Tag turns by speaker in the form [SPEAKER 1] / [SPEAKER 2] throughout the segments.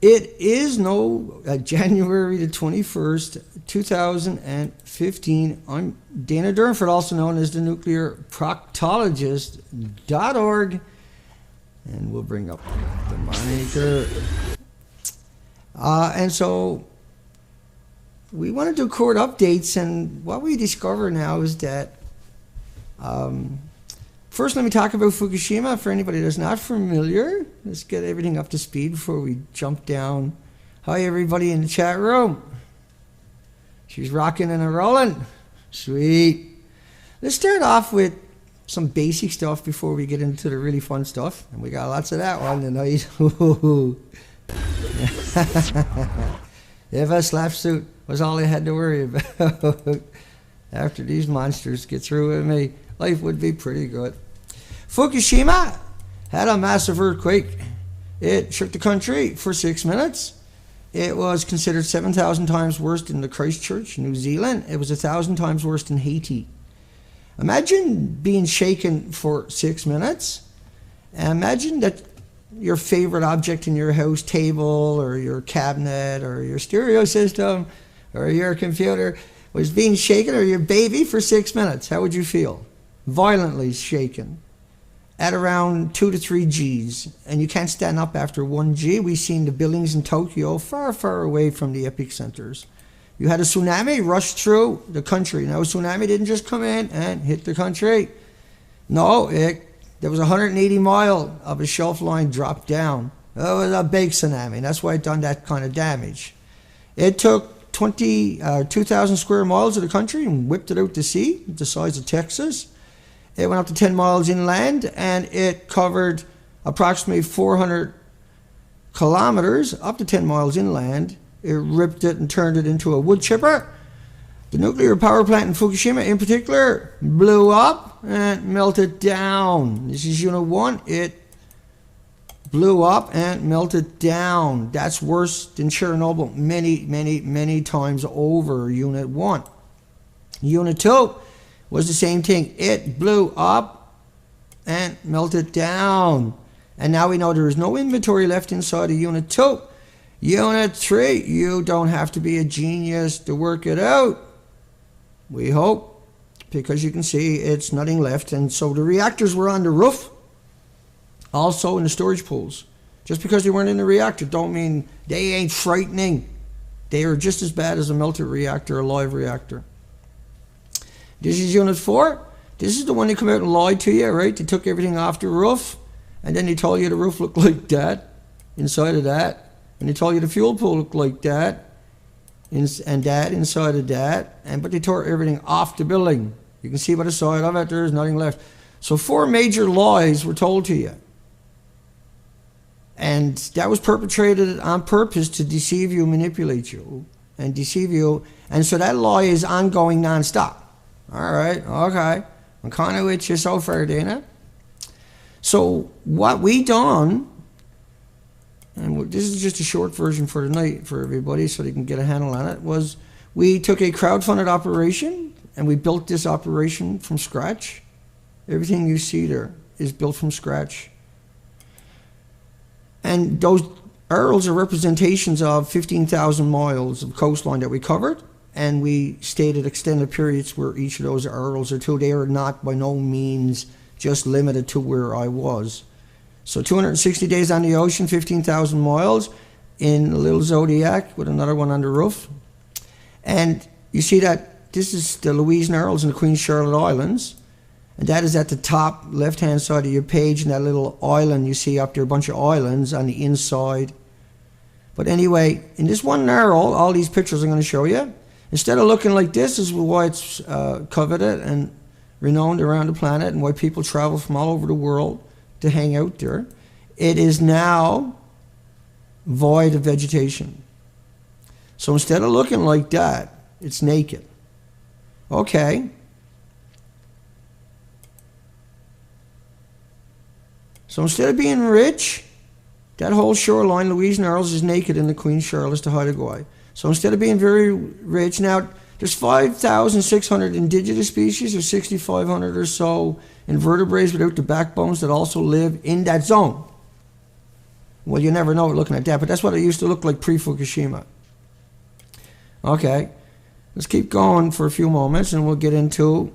[SPEAKER 1] It is January the 21st, 2015. I'm Dana Durnford, also known as the nuclearproctologist.org. And we'll bring up the monitor. And so we want to do court updates, and what we discover now is that first, let me talk about Fukushima for anybody that's not familiar. Let's get everything up to speed before we jump down. Hi, everybody in the chat room. She's rocking and a rolling. Sweet. Let's start off with some basic stuff before we get into the really fun stuff. And we got lots of that one tonight. If a SLAPP suit was all I had to worry about after these monsters get through with me, life would be pretty good. Fukushima had a massive earthquake. It shook the country for 6 minutes. It was considered 7,000 times worse than the Christchurch, New Zealand. It was 1,000 times worse than Haiti. Imagine being shaken for 6 minutes. Imagine that your favorite object in your house, table or your cabinet or your stereo system or your computer, was being shaken, or your baby, for 6 minutes. How would you feel? Violently shaken at around 2 to 3 Gs, and you can't stand up after 1 G. We've seen the buildings in Tokyo far, far away from the epicenters. You had a tsunami rush through the country. Now, a tsunami didn't just come in and hit the country. No, there was 180 mile of a shelf line dropped down. It was a big tsunami. That's why it done that kind of damage. It took 2,000 square miles of the country and whipped it out to sea, the size of Texas. It went up to 10 miles inland, and it covered approximately 400 kilometers, up to 10 miles inland. It ripped it and turned it into a wood chipper. The nuclear power plant in Fukushima, in particular, blew up and melted down. This is Unit 1. It blew up and melted down. That's worse than Chernobyl many, many, many times over, Unit 1. Unit 2 was the same thing. It blew up and melted down. And now we know there is no inventory left inside of Unit 2. Unit 3, you don't have to be a genius to work it out. We hope, because you can see it's nothing left. And so the reactors were on the roof, also in the storage pools. Just because they weren't in the reactor don't mean they ain't frightening. They are just as bad as a melted reactor, a live reactor. This is Unit 4. This is the one that come out and lied to you, right? They took everything off the roof, and then they told you the roof looked like that, inside of that. And they told you the fuel pool looked like that, and that inside of that. But they tore everything off the building. You can see by the side of it, there's nothing left. So 4 major lies were told to you. And that was perpetrated on purpose to deceive you, manipulate you, and deceive you. And so that lie is ongoing nonstop. All right, okay. I'm kind of with you so far, Dana. So what we done, and this is just a short version for tonight for everybody so they can get a handle on it, was we took a crowdfunded operation and we built this operation from scratch. Everything you see there is built from scratch. And those arrows are representations of 15,000 miles of coastline that we covered. And we stated extended periods where each of those arrows are to. They are not by no means just limited to where I was. So 260 days on the ocean, 15,000 miles in a little Zodiac with another one on the roof. And you see that this is the Louise Narrows and the Queen Charlotte Islands. And that is at the top left-hand side of your page, and that little island you see up there, a bunch of islands on the inside. But anyway, in this one narrow, all these pictures I'm going to show you, instead of looking like this, is why it's coveted and renowned around the planet and why people travel from all over the world to hang out there. It is now void of vegetation. So instead of looking like that, it's naked. Okay. So instead of being rich, that whole shoreline, Louise Narrows, is naked in the Queen Charlotte to Hawaii. So instead of being very rich, now there's 5,600 indigenous species, or 6,500 or so invertebrates without the backbones that also live in that zone. Well, you never know looking at that, but that's what it used to look like pre-Fukushima. Okay, let's keep going for a few moments and we'll get into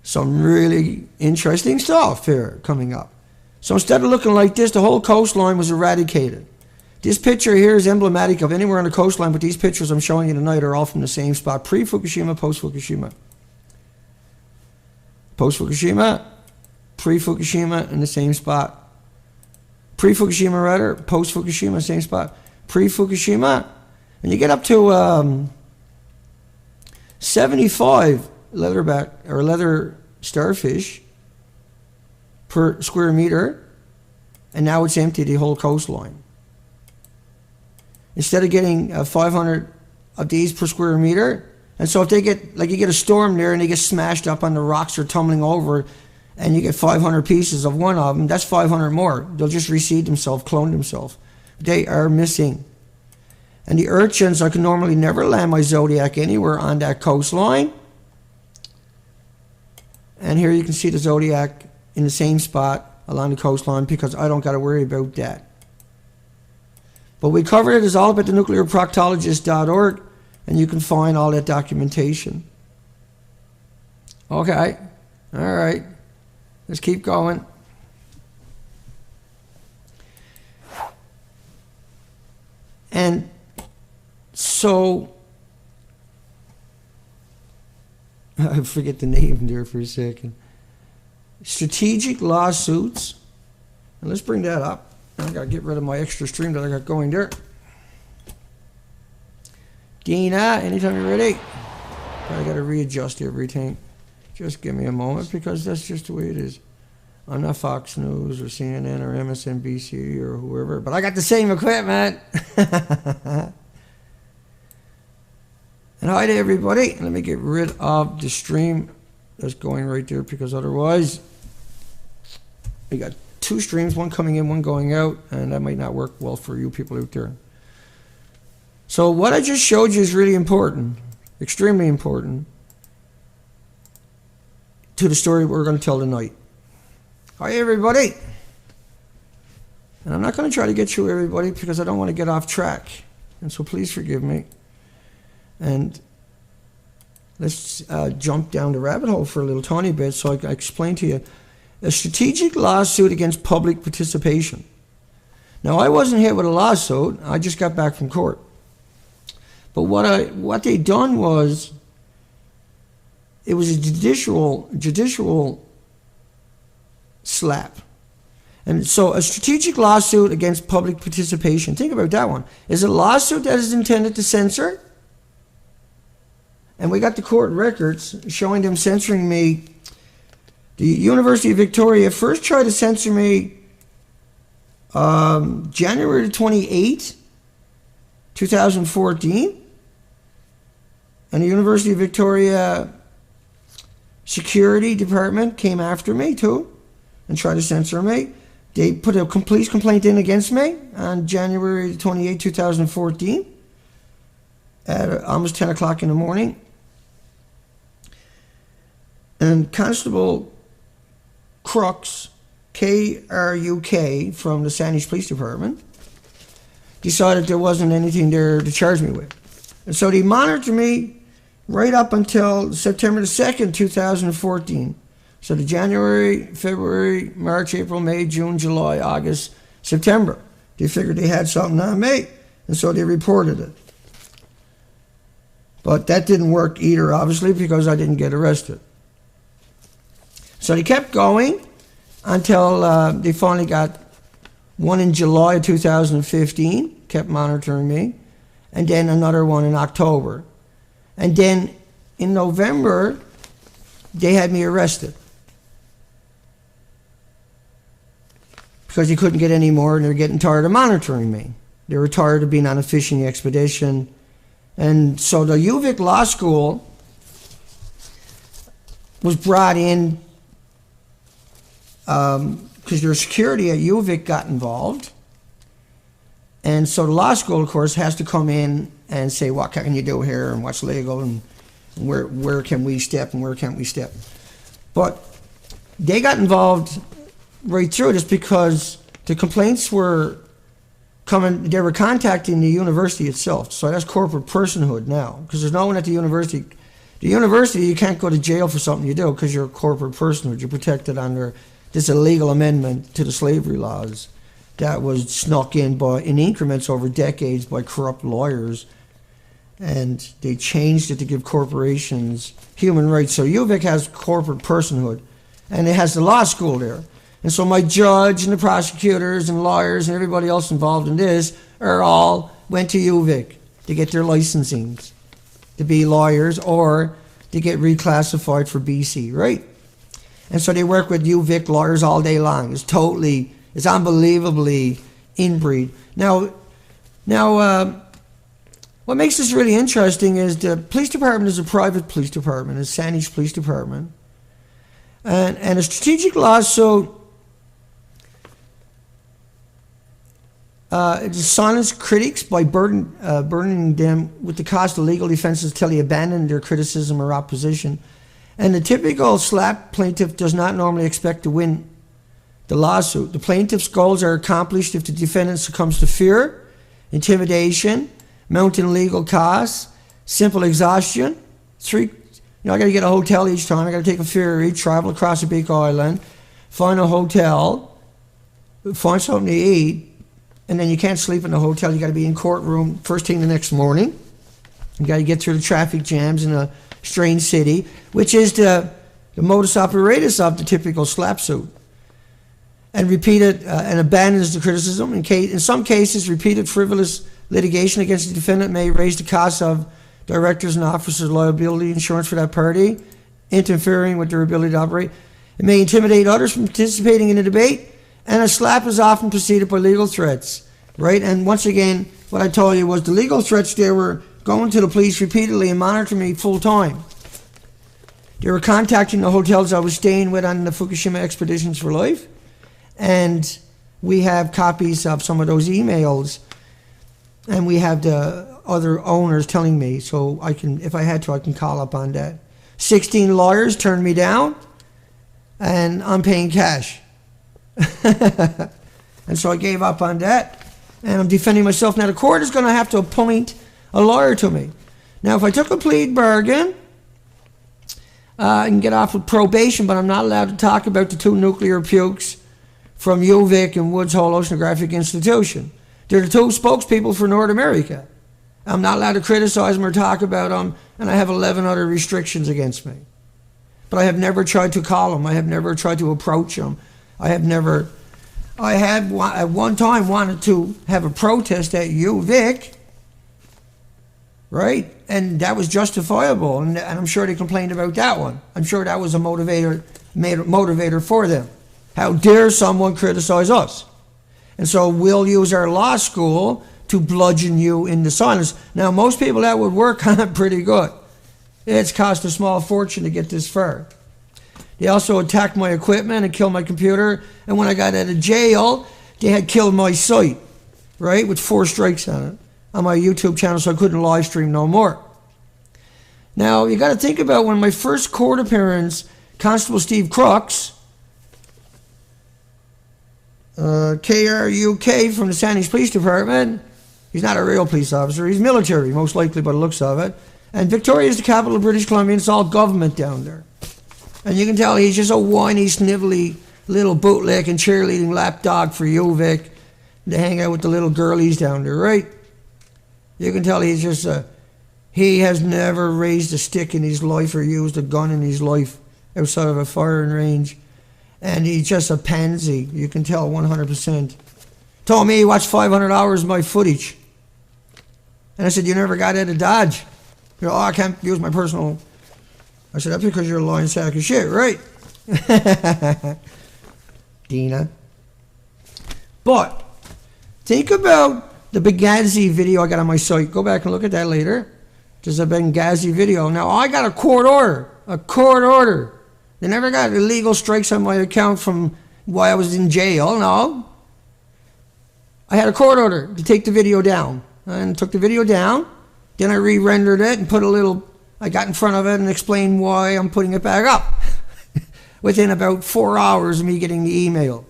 [SPEAKER 1] some really interesting stuff here coming up. So instead of looking like this, the whole coastline was eradicated. This picture here is emblematic of anywhere on the coastline, but these pictures I'm showing you tonight are all from the same spot, pre-Fukushima, post-Fukushima. Post-Fukushima, pre-Fukushima in the same spot. Pre-Fukushima rather, post-Fukushima, same spot. Pre-Fukushima, and you get up to 75 leatherback or leather starfish per square meter, and now it's empty, the whole coastline. Instead of getting 500 of these per square meter, and so if they get, like you get a storm there and they get smashed up on the rocks or tumbling over, and you get 500 pieces of one of them, that's 500 more. They'll just reseed themselves, clone themselves. They are missing. And the urchins, I can normally never land my Zodiac anywhere on that coastline. And here you can see the Zodiac in the same spot along the coastline because I don't got to worry about that. But we covered it. It's all up at thenuclearproctologist.org, and you can find all that documentation. Okay. All right. Let's keep going. And so, I forget the name there for a second. Strategic lawsuits. And let's bring that up. I got to get rid of my extra stream that I got going there. Dina, anytime you're ready. I got to readjust everything. Just give me a moment because that's just the way it is. I'm not Fox News or CNN or MSNBC or whoever, but I got the same equipment. And hi to everybody. Let me get rid of the stream that's going right there because otherwise we got two streams, one coming in, one going out, and that might not work well for you people out there. So what I just showed you is really important, extremely important to the story we're going to tell tonight. Hi everybody. And I'm not going to try to get through everybody because I don't want to get off track. And so please forgive me. And let's jump down the rabbit hole for a little tiny bit so I can explain to you. A strategic lawsuit against public participation. Now, I wasn't hit with a lawsuit. I just got back from court. But what they done was, it was a judicial SLAPP. And so a strategic lawsuit against public participation, think about that one, is a lawsuit that is intended to censor. And we got the court records showing them censoring me. The University of Victoria first tried to censor me January 28, 2014. And the University of Victoria Security Department came after me too and tried to censor me. They put a police complaint in against me on January 28, 2014 at almost 10 o'clock in the morning. And Constable Crooks, K-R-U-K, from the Sandwich Police Department, decided there wasn't anything there to charge me with. And so they monitored me right up until September the 2nd, 2014. So the January, February, March, April, May, June, July, August, September. They figured they had something on me, and so they reported it. But that didn't work either, obviously, because I didn't get arrested. So they kept going until they finally got one in July of 2015, kept monitoring me, and then another one in October. And then in November, they had me arrested because they couldn't get any more and they were getting tired of monitoring me. They were tired of being on a fishing expedition. And so the UVic Law School was brought in because their security at UVic got involved. And so the law school, of course, has to come in and say, what can you do here and what's legal and where can we step and where can't we step. But they got involved right through this because the complaints were they were contacting the university itself. So that's corporate personhood now, because there's no one at the university. The university, you can't go to jail for something you do because you're a corporate personhood. You're protected under this illegal amendment to the slavery laws that was snuck in increments over decades by corrupt lawyers. And they changed it to give corporations human rights. So UVic has corporate personhood, and it has the law school there. And so my judge and the prosecutors and lawyers and everybody else involved in this all went to UVic to get their licensings to be lawyers or to get reclassified for BC, right? And so they work with UVic lawyers all day long. It's unbelievably inbreed. Now, what makes this really interesting is the police department is a private police department, it's Saanich Police Department. And a strategic lawsuit it silenced critics by burdening them with the cost of legal defenses until they abandon their criticism or opposition. And the typical SLAPP plaintiff does not normally expect to win the lawsuit. The plaintiff's goals are accomplished if the defendant succumbs to fear, intimidation, mounting legal costs, simple exhaustion. I got to get a hotel each time. I got to take a ferry, travel across a big island, find a hotel, find something to eat, and then you can't sleep in the hotel. You got to be in courtroom first thing the next morning. You got to get through the traffic jams in a strange city, which is the modus operatus of the typical SLAPP suit. And abandons the criticism. In some cases, repeated frivolous litigation against the defendant may raise the cost of directors and officers' liability insurance for that party, interfering with their ability to operate. It may intimidate others from participating in the debate, and a SLAPP is often preceded by legal threats, right? And once again, what I told you was the legal threats, they were going to the police repeatedly and monitoring me full time. They were contacting the hotels I was staying with on the Fukushima Expeditions for Life, and we have copies of some of those emails, and we have the other owners telling me, so I can, if I had to, I can call up on that. 16 lawyers turned me down, and I'm paying cash. And so I gave up on that, and I'm defending myself. Now the court is going to have to appoint a lawyer to me. Now if I took a plea bargain, I can get off with probation, but I'm not allowed to talk about the 2 nuclear pukes from UVic and Woods Hole Oceanographic Institution. They're the 2 spokespeople for North America. I'm not allowed to criticize them or talk about them, and I have 11 other restrictions against me. But I have never tried to call them. I have never tried to approach them. I had at one time wanted to have a protest at UVic, right? And that was justifiable, and I'm sure they complained about that one. I'm sure that was a motivator for them. How dare someone criticize us? And so we'll use our law school to bludgeon you into silence. Now, most people that would work on it pretty good. It's cost a small fortune to get this far. They also attacked my equipment and killed my computer. And when I got out of jail, they had killed my site, right, with 4 strikes on it, on my YouTube channel, so I couldn't live stream no more. Now, you got to think about when my first court appearance, Constable Steve Crooks, KRUK from the Saanich Police Department, he's not a real police officer, he's military, most likely by the looks of it. And Victoria is the capital of British Columbia, and it's all government down there. And you can tell he's just a whiny, snivelly little bootlick and cheerleading lapdog for UVic to hang out with the little girlies down there, right? You can tell he's just he has never raised a stick in his life or used a gun in his life outside of a firing range. And he's just a pansy. You can tell 100%. Told me he watched 500 hours of my footage. And I said, you never got out of Dodge. You know, I can't use my personal... I said, that's because you're a lying sack of shit, right? Dina. But think about the Benghazi video I got on my site. Go back and look at that later. There's a Benghazi video. Now, I got a court order. A court order. They never got illegal strikes on my account from while I was in jail, no. I had a court order to take the video down. And took the video down. Then I re-rendered it and put a little... I got in front of it and explained why I'm putting it back up. Within about 4 hours of me getting the email.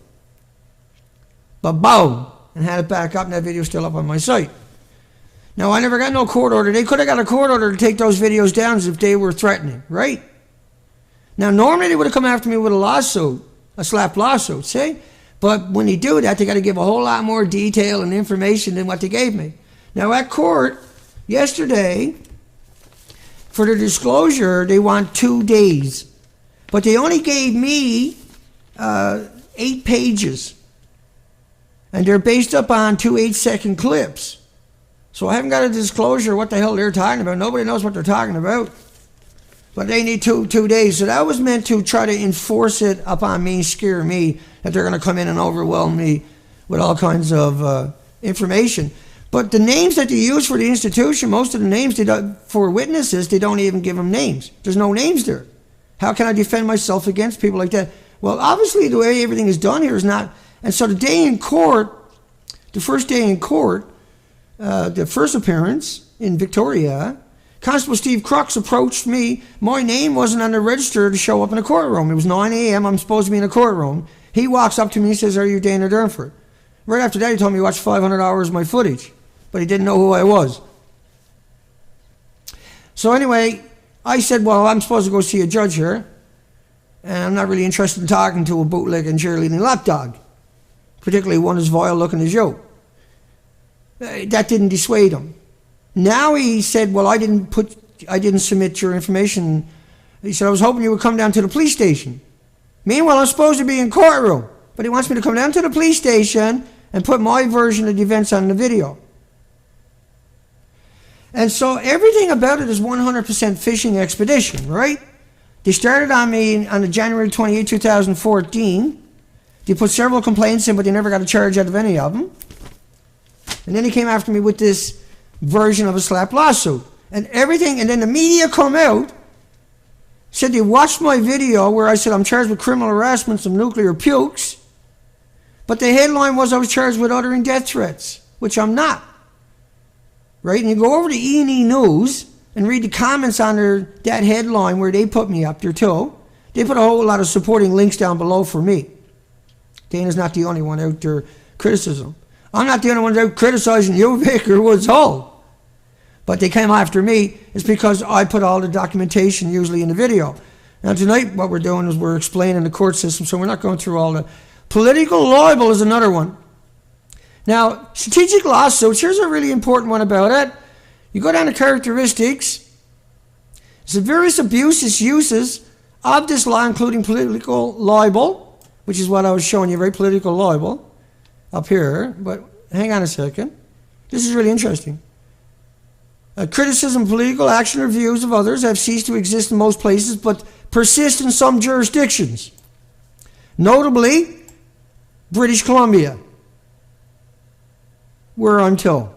[SPEAKER 1] But boom, and had it back up, and that video's still up on my site. Now, I never got no court order. They could have got a court order to take those videos down as if they were threatening, right? Now, normally they would have come after me with a lawsuit, a SLAPP lawsuit, see? But when they do that, they got to give a whole lot more detail and information than what they gave me. Now, at court yesterday, for the disclosure, they want 2 days. But they only gave me 8 pages. And they're based up on 2 8-second clips. So I haven't got a disclosure what the hell they're talking about. Nobody knows what they're talking about. But they need two days. So that was meant to try to enforce it upon me, scare me, that they're going to come in and overwhelm me with all kinds of information. But the names that they use for the institution, most of the names for witnesses, they don't even give them names. There's no names there. How can I defend myself against people like that? Well, obviously the way everything is done here is not. And so the day in court, the first day in court, the first appearance in Victoria, Constable Steve Crooks approached me. My name wasn't on the register to show up in the courtroom. It was 9 a.m. I'm supposed to be in the courtroom. He walks up to me and says, "Are you Dana Durnford?" Right after that, he told me he watched 500 hours of my footage, but he didn't know who I was. So anyway, I said, well, I'm supposed to go see a judge here, and I'm not really interested in talking to a bootlegging cheerleading lapdog, particularly one as vile looking as you. That didn't dissuade him. Now he said, well, I didn't submit your information. He said, I was hoping you would come down to the police station. Meanwhile, I'm supposed to be in courtroom, but he wants me to come down to the police station and put my version of the events on the video. And so everything about it is 100% fishing expedition, right? They started on me on the January 28, 2014. They put several complaints in, but they never got a charge out of any of them. And then he came after me with this version of a SLAPP lawsuit. And everything, and then the media come out, said they watched my video where I said I'm charged with criminal harassment of nuclear pukes, but the headline was I was charged with uttering death threats, which I'm not. Right? And you go over to E&E News and read the comments on that headline where they put me up there too. They put a whole lot of supporting links down below for me. Dana's not the only one out there criticism. I'm not the only one out criticizing UVic or Woods Hole. But they came after me is because I put all the documentation usually in the video. Now tonight what we're doing is we're explaining the court system, so we're not going through all the... Political libel is another one. Now, strategic lawsuits, here's a really important one about it. You go down to characteristics. The various abuses, uses of this law, including political libel, which is what I was showing you, very political libel up here. But hang on a second. This is really interesting. Criticism, political action, or views of others have ceased to exist in most places, but persist in some jurisdictions. Notably, British Columbia, where until.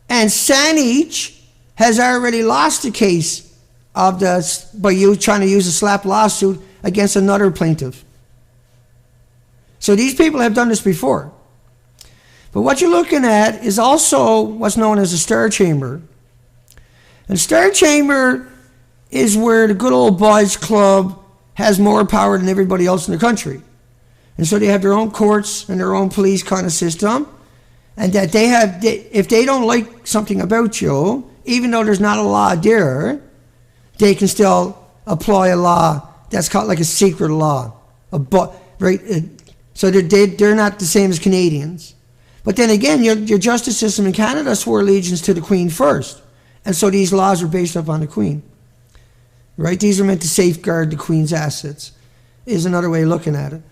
[SPEAKER 1] And Saanich has already lost the case of by trying to use a SLAPP lawsuit against another plaintiff. So these people have done this before. But what you're looking at is also what's known as a star chamber. And star chamber is where the good old boys club has more power than everybody else in the country. And so they have their own courts and their own police kind of system. And that if they don't like something about you, even though there's not a law there, they can still apply a law that's called like a secret law. Right? So they're not the same as Canadians. But then again, your justice system in Canada swore allegiance to the Queen first. And so these laws are based up on the Queen. Right? These are meant to safeguard the Queen's assets, is another way of looking at it.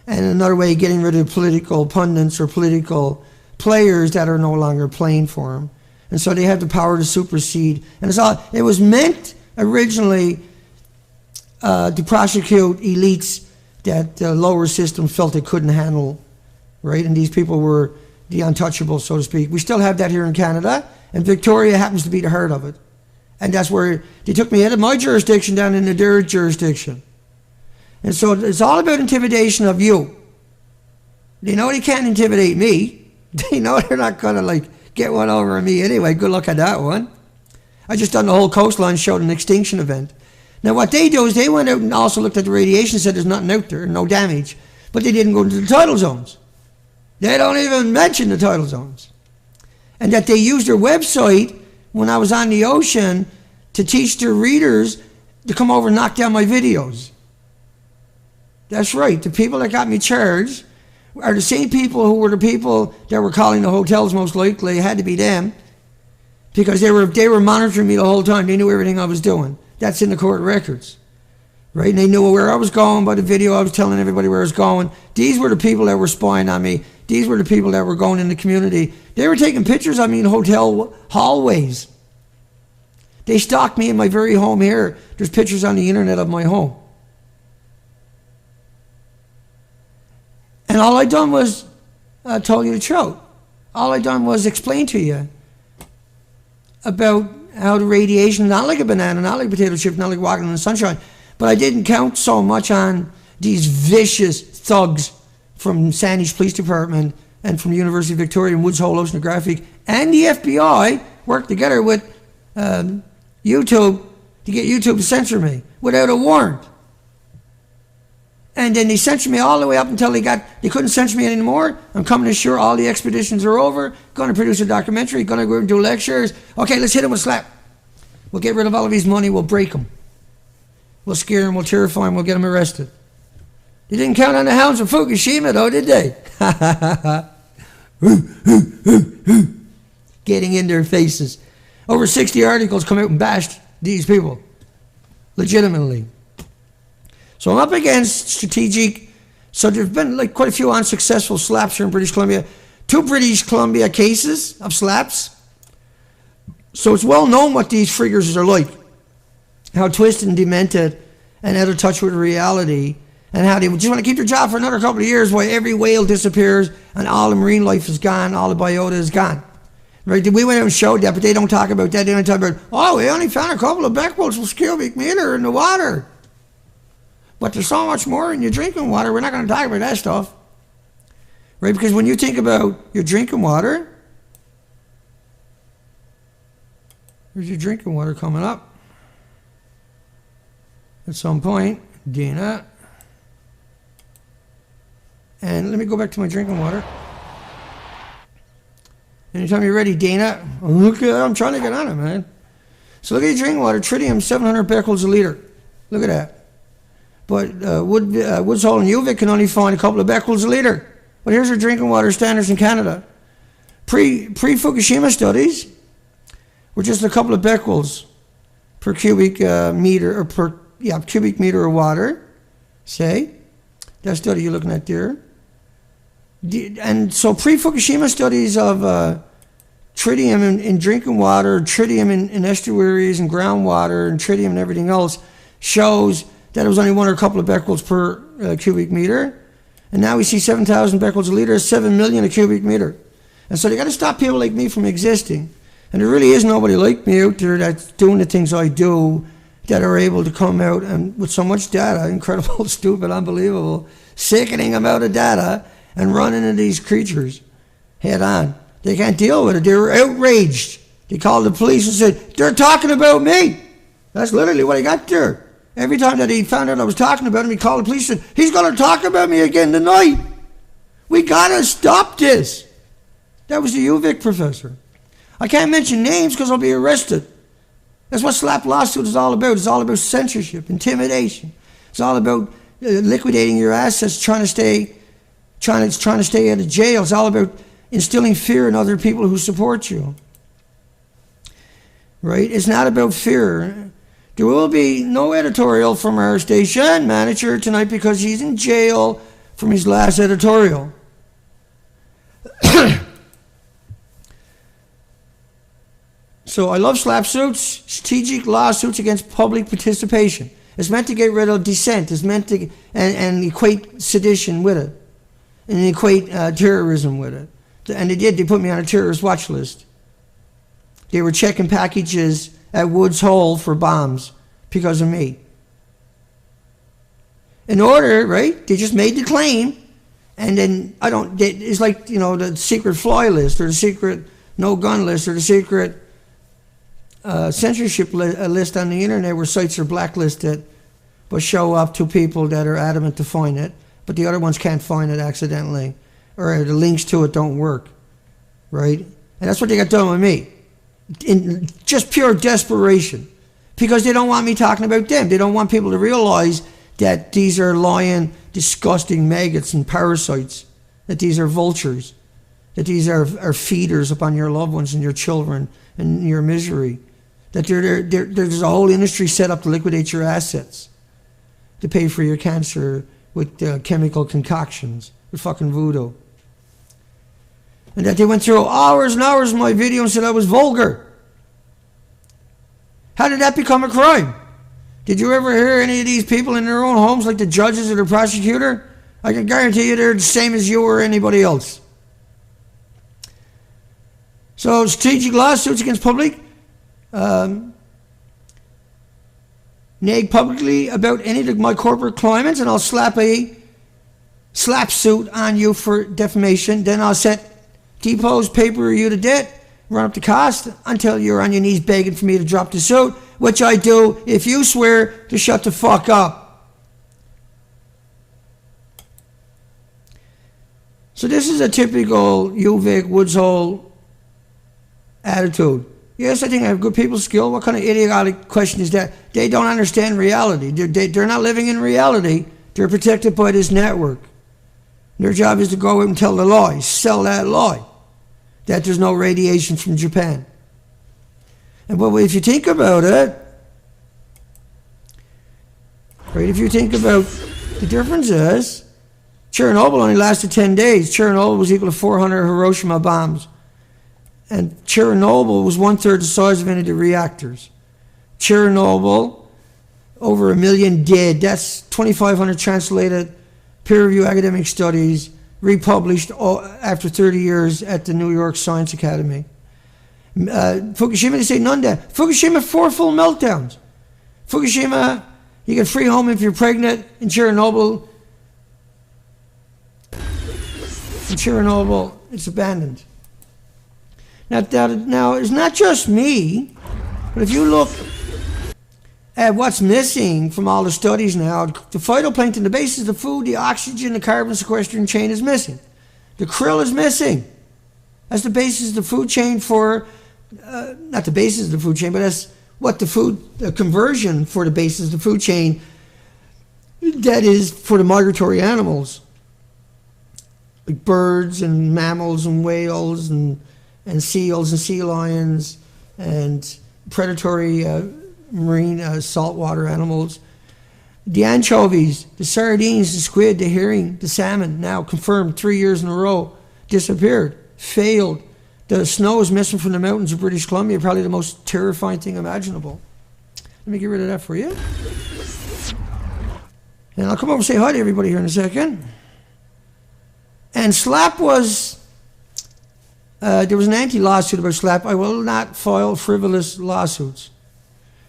[SPEAKER 1] And another way of getting rid of political pundits or political players that are no longer playing for them. And so they have the power to supersede. And it was meant originally to prosecute elites that the lower system felt it couldn't handle. Right? And these people were the untouchables, so to speak. We still have that here in Canada, and Victoria happens to be the heart of it. And that's where they took me out of my jurisdiction down into their jurisdiction. And so it's all about intimidation of you. They know they can't intimidate me. They know they're not going to get one over on me anyway. Good luck at that one. I just done the whole coastline, showed an extinction event. Now what they do is they went out and also looked at the radiation and said there's nothing out there, no damage. But they didn't go into the tidal zones. They don't even mention the tidal zones. And that they use their website when I was on the ocean to teach their readers to come over and knock down my videos. That's right. The people that got me charged are the same people who were the people that were calling the hotels, most likely. It had to be them. Because they were monitoring me the whole time. They knew everything I was doing. That's in the court records. Right? And they knew where I was going by the video. I was telling everybody where I was going. These were the people that were spying on me. These were the people that were going in the community. They were taking pictures of me in hotel hallways. They stalked me in my very home here. There's pictures on the internet of my home. And all I done was told you the truth. All I done was explain to you about how the radiation, not like a banana, not like a potato chip, not like walking in the sunshine, but I didn't count so much on these vicious thugs from Sandwich Police Department and from the University of Victoria and Woods Hole Oceanographic and the FBI worked together with YouTube to get YouTube to censor me without a warrant. And then they censored me all the way up until they couldn't censor me anymore. I'm coming to shore, all the expeditions are over, going to produce a documentary, going to go and do lectures. Okay, let's hit them with SLAPP. We'll get rid of all of his money, we'll break them. We'll scare him, we'll terrify him, we'll get him arrested. They didn't count on the hounds of Fukushima though, did they? Getting in their faces. Over 60 articles come out and bashed these people. Legitimately. So I'm up against strategic, so there's been like quite a few unsuccessful SLAPPs here in British Columbia. 2 British Columbia cases of SLAPPs. So it's well known what these friggers are like. How twisted and demented and out of touch with reality. And how they just want to keep their job for another couple of years while every whale disappears and all the marine life is gone, all the biota is gone. Right? We went out and showed that, but they don't talk about that. They don't talk about, oh, we only found a couple of becquerels per cubic meter in the water. But there's so much more in your drinking water, we're not going to talk about that stuff. Right? Because when you think about your drinking water, where's your drinking water coming up? At some point, Dana. And let me go back to my drinking water. Anytime you're ready, Dana. Look at, I'm trying to get on it, man. So look at your drinking water. Tritium, 700 becquerels a liter. Look at that. But Woods Hole and UVic can only find a couple of becquerels a liter. But here's our drinking water standards in Canada. Pre-Fukushima studies were just a couple of becquerels per cubic meter, or cubic meter of water, say. That study you're looking at there. And so pre-Fukushima studies of tritium in drinking water, tritium in estuaries and groundwater, and tritium and everything else shows that it was only 1 or a couple of becquerels per cubic meter. And now we see 7,000 becquerels a liter, 7 million a cubic meter. And so they got to stop people like me from existing. And there really is nobody like me out there that's doing the things I do that are able to come out and with so much data, incredible, stupid, unbelievable, sickening amount of data, and run into these creatures head on. They can't deal with it. They were outraged. They called the police and said, they're talking about me. That's literally what he got there. Every time that he found out I was talking about him, he called the police and said, he's going to talk about me again tonight. We got to stop this. That was the UVic professor. I can't mention names because I'll be arrested. That's what SLAPP lawsuit is all about. It's all about censorship, intimidation. It's all about liquidating your assets, trying to stay out of jail. It's all about instilling fear in other people who support you. Right? It's not about fear. There will be no editorial from our station manager tonight because he's in jail from his last editorial. So I love SLAPP suits, strategic lawsuits against public participation. It's meant to get rid of dissent. It's meant to and equate sedition with it, and equate terrorism with it. And they did. They put me on a terrorist watch list. They were checking packages at Woods Hole for bombs because of me. In order, right? They just made the claim, and then it's like, you know, the secret fly list or the secret no gun list or the secret censorship list on the internet where sites are blacklisted but show up to people that are adamant to find it, but the other ones can't find it accidentally. or the links to it don't work, right? And that's what they got done with me, in just pure desperation, because they don't want me talking about them. They don't want people to realize that these are lying, disgusting maggots and parasites, that these are vultures, that these are feeders upon your loved ones and your children and your misery, that there's a whole industry set up to liquidate your assets, to pay for your cancer with chemical concoctions, with fucking voodoo. And that they went through hours and hours of my video and said I was vulgar. How did that become a crime? Did you ever hear any of these people in their own homes, like the judges or the prosecutor? I can guarantee you they're the same as you or anybody else. So strategic lawsuits against public, nag publicly about any of my corporate clients, and I'll slap a SLAPP suit on you for defamation. Then I'll set depose paper you to debt, run up the cost until you're on your knees begging for me to drop the suit, which I do if you swear to shut the fuck up. So this is a typical UVic Woods Hole attitude. Yes, I think I have good people skill. What kind of idiotic question is that? They don't understand reality. They're not living in reality. They're protected by this network. Their job is to go out and tell the lie, sell that lie, that there's no radiation from Japan. And but if you think about it, right, if you think about the difference is, Chernobyl only lasted 10 days. Chernobyl was equal to 400 Hiroshima bombs. And Chernobyl was 1/3 the size of any of the reactors. Chernobyl, over 1 million dead. That's 2,500 translated peer-reviewed academic studies, republished after 30 years at the New York Science Academy. Fukushima, they say none of that. Fukushima, 4 full meltdowns. Fukushima, you get free home if you're pregnant. In Chernobyl, it's abandoned. Now, it's not just me, but if you look at what's missing from all the studies now, the phytoplankton, the basis of the food, the oxygen, the carbon sequestering chain is missing. The krill is missing. That's the basis of the food chain for, not the basis of the food chain, but that's what the conversion for the basis of the food chain, that is for the migratory animals, like birds and mammals and whales and seals and sea lions and predatory marine saltwater animals. The anchovies, the sardines, the squid, the herring, the salmon, now confirmed 3 years in a row, disappeared, failed. The snow is missing from the mountains of British Columbia, probably the most terrifying thing imaginable. Let me get rid of that for you. And I'll come over and say hi to everybody here in a second. And SLAPP was, there was an anti-lawsuit about SLAPP. I will not file frivolous lawsuits.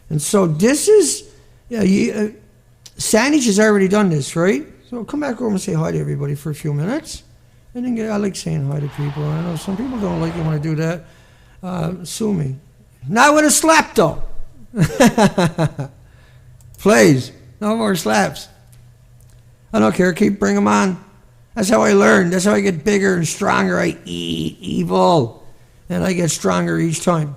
[SPEAKER 1] And so this is, Saanich has already done this, right? So I'll come back over and say hi to everybody for a few minutes. And then I like saying hi to people. I know some people don't like it when I do that. Sue me. Not with a SLAPP though. Please, no more slaps. I don't care, bring them on. That's how I learn. That's how I get bigger and stronger. I eat evil, and I get stronger each time.